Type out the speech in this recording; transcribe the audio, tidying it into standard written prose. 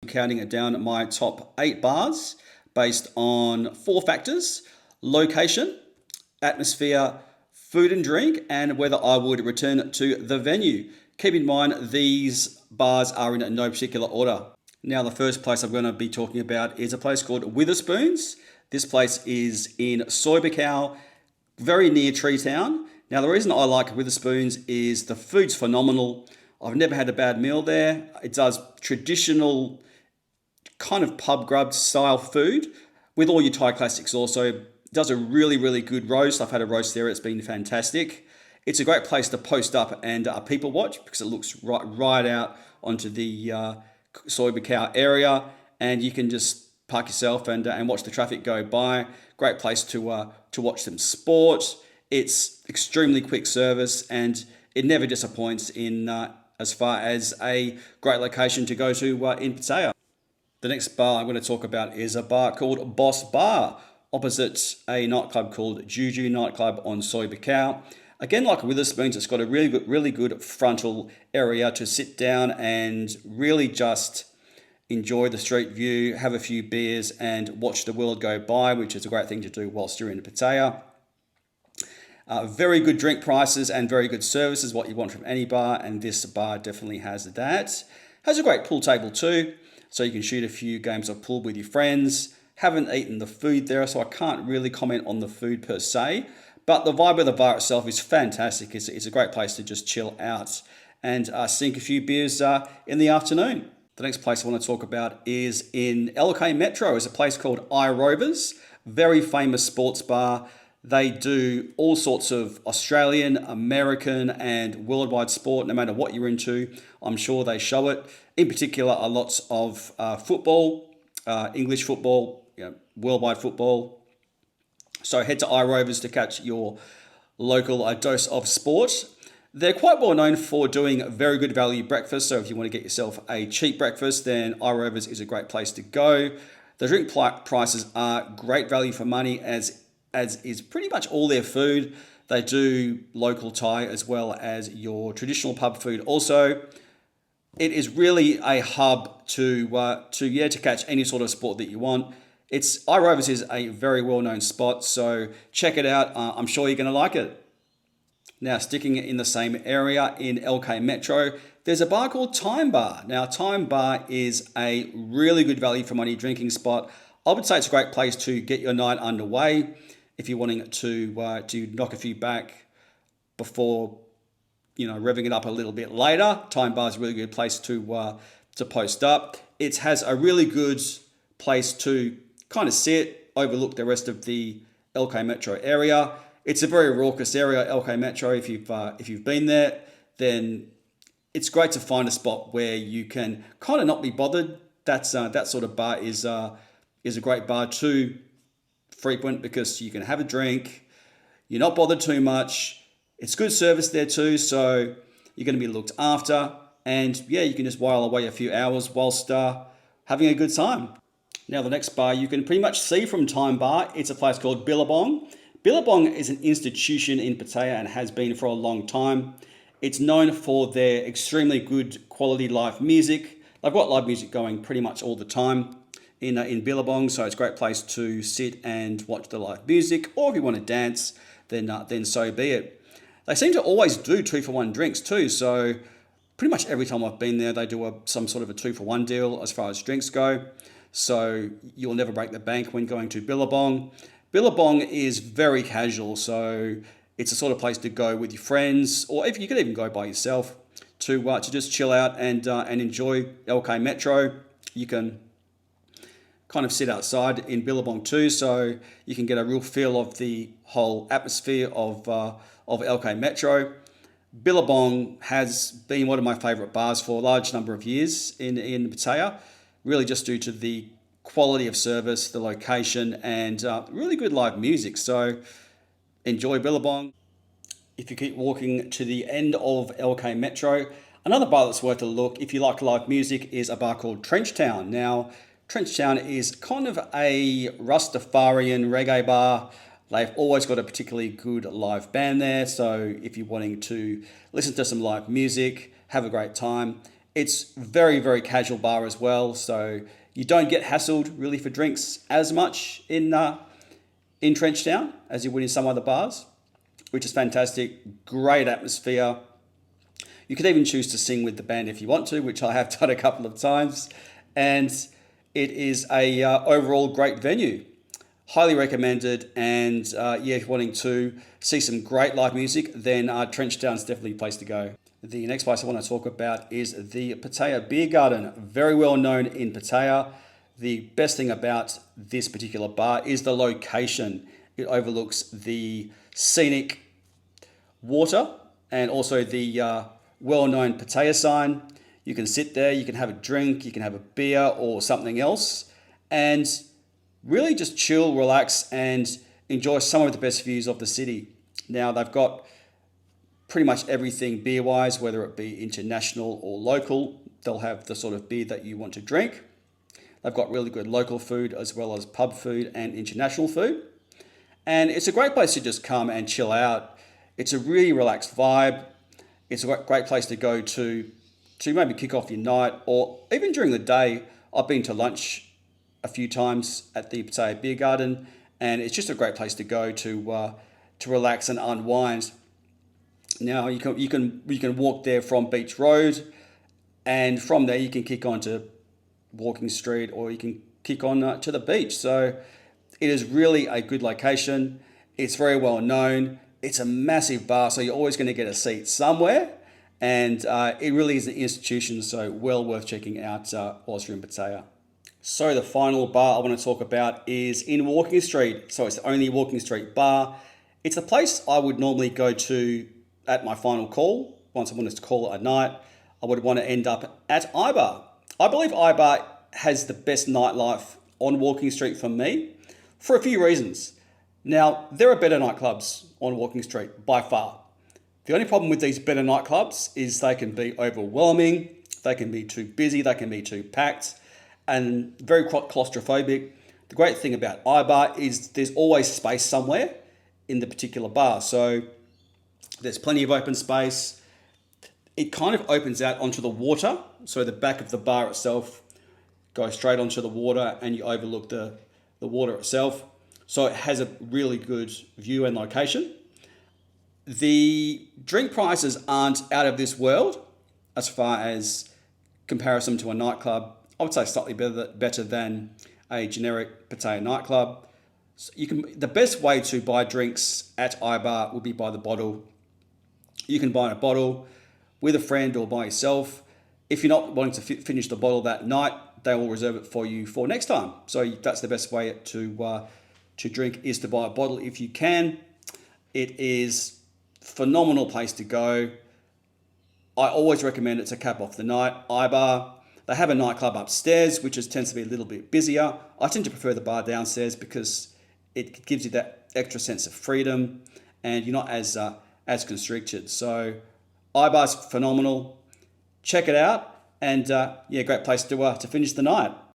counting it down my top 8 bars based on 4 factors: location, atmosphere, food and drink, and whether I would return to the venue. Keep in mind, these bars are in no particular order. Now, the first place I'm going to be talking about is a place called Witherspoons. This place is in Buakhao, very near Trenchtown. Now, the reason I like Witherspoons is the food's phenomenal. I've never had a bad meal there. It does traditional kind of pub grub style food with all your Thai classics also. It does a really, really good roast. I've had a roast there. It's been fantastic. It's a great place to post up and people watch because it looks right out onto the Buakhao area, and you can just park yourself and watch the traffic go by. Great place to watch some sport. It's extremely quick service, and it never disappoints in as far as a great location to go to in Pattaya. The next bar I'm going to talk about is a bar called Boss Bar, opposite a nightclub called Juju Nightclub on Buakhao. Again, like Witherspoons, it's got a really good frontal area to sit down and really just enjoy the street view, have a few beers, and watch the world go by, which is a great thing to do whilst you're in Pattaya. Very good drink prices and very good service is what you want from any bar, and this bar definitely has that. Has a great pool table too, so you can shoot a few games of pool with your friends. Haven't eaten the food there, so I can't really comment on the food per se, but the vibe of the bar itself is fantastic. It's a great place to just chill out and sink a few beers in the afternoon. The next place I want to talk about is in Iike Metro. It's a place called IRovers, very famous sports bar. They do all sorts of Australian, American, and worldwide sport, no matter what you're into. I'm sure they show it. In particular, are lots of football, English football, worldwide football. So head to IRovers to catch your local dose of sport. They're quite well known for doing very good value breakfast. So if you want to get yourself a cheap breakfast, then IRovers is a great place to go. The drink prices are great value for money, as is pretty much all their food. They do local Thai as well as your traditional pub food also. It is really a hub to catch any sort of sport that you want. IRovers is a very well-known spot, so check it out. I'm sure you're going to like it. Now, sticking in the same area in Iike Metro, there's a bar called Time Bar. Now, Time Bar is a really good value for money drinking spot. I would say it's a great place to get your night underway if you're wanting to knock a few back before revving it up a little bit later. Time Bar is a really good place to post up. It has a really good place to kind of sit, overlook the rest of the Iike Metro area. It's a very raucous area, Iike Metro. If you've been there, then it's great to find a spot where you can kind of not be bothered. That sort of bar is a great bar to frequent because you can have a drink. You're not bothered too much. It's good service there too, so you're going to be looked after. And yeah, you can just while away a few hours whilst having a good time. Now, the next bar you can pretty much see from Time Bar. It's a place called Billabong. Billabong is an institution in Pattaya and has been for a long time. It's known for their extremely good quality live music. They've got live music going pretty much all the time in Billabong, so it's a great place to sit and watch the live music. Or if you want to dance, then so be it. They seem to always do 2-for-1 drinks too, so pretty much every time I've been there, they do some sort of a 2-for-1 deal as far as drinks go. So you'll never break the bank when going to Billabong. Billabong is very casual, so it's a sort of place to go with your friends, or if you could even go by yourself to just chill out and enjoy Iike Metro. You can kind of sit outside in Billabong too, so you can get a real feel of the whole atmosphere of Iike Metro. Billabong has been one of my favourite bars for a large number of years in Pattaya, really just due to the quality of service, the location, and really good live music. So enjoy Billabong. If you keep walking to the end of Iike Metro, another bar that's worth a look, if you like live music, is a bar called Trenchtown. Now, Trenchtown is kind of a Rastafarian reggae bar. They've always got a particularly good live band there, so if you're wanting to listen to some live music, have a great time, It's very, very casual bar as well, so you don't get hassled really for drinks as much in Trenchtown as you would in some other bars, which is fantastic. Great atmosphere. You could even choose to sing with the band if you want to, which I have done a couple of times. And it is a overall great venue. Highly recommended. And yeah, if you're wanting to see some great live music, then Trenchtown's definitely a place to go. The next place I want to talk about is the Pattaya Beer Garden. Very well known in Pattaya. The best thing about this particular bar is the location. It overlooks the scenic water and also the well-known Pattaya sign. You can sit there, you can have a drink, you can have a beer or something else, and really just chill, relax, and enjoy some of the best views of the city. Now, they've got pretty much everything beer-wise, whether it be international or local. They'll have the sort of beer that you want to drink. They've got really good local food as well as pub food and international food. And it's a great place to just come and chill out. It's a really relaxed vibe. It's a great place to go to maybe kick off your night, or even during the day. I've been to lunch a few times at the Pattaya Beer Garden, and it's just a great place to go to relax and unwind. Now you can walk there from Beach Road, and from there you can kick onto Walking Street, or you can kick on to the beach. So it is really a good location. It's very well known. It's a massive bar, so you're always going to get a seat somewhere. And it really is an institution, so well worth checking out whilst you're in Pattaya. So the final bar I want to talk about is in Walking Street. So it's the only Walking Street bar. It's a place I would normally go to at my final call. Once I wanted to call it a night, I would want to end up at Ibar. I believe Ibar has the best nightlife on Walking Street for me for a few reasons. Now, there are better nightclubs on Walking Street by far. The only problem with these better nightclubs is they can be overwhelming, they can be too busy, they can be too packed, and very claustrophobic. The great thing about Ibar is there's always space somewhere in the particular bar. So there's plenty of open space. It kind of opens out onto the water. So the back of the bar itself goes straight onto the water, and you overlook the water itself. So it has a really good view and location. The drink prices aren't out of this world as far as comparison to a nightclub. I would say slightly better than a generic Pattaya nightclub. So the best way to buy drinks at Ibar would be by the bottle. You can buy a bottle with a friend or by yourself. If you're not wanting to finish the bottle that night, they will reserve it for you for next time. So that's the best way to drink, is to buy a bottle if you can. It is a phenomenal place to go. I always recommend it to cap off the night. Ibar, they have a nightclub upstairs, which tends to be a little bit busier. I tend to prefer the bar downstairs because it gives you that extra sense of freedom, and you're not as constricted. So Ibar's phenomenal. Check it out, and yeah, great place to finish the night.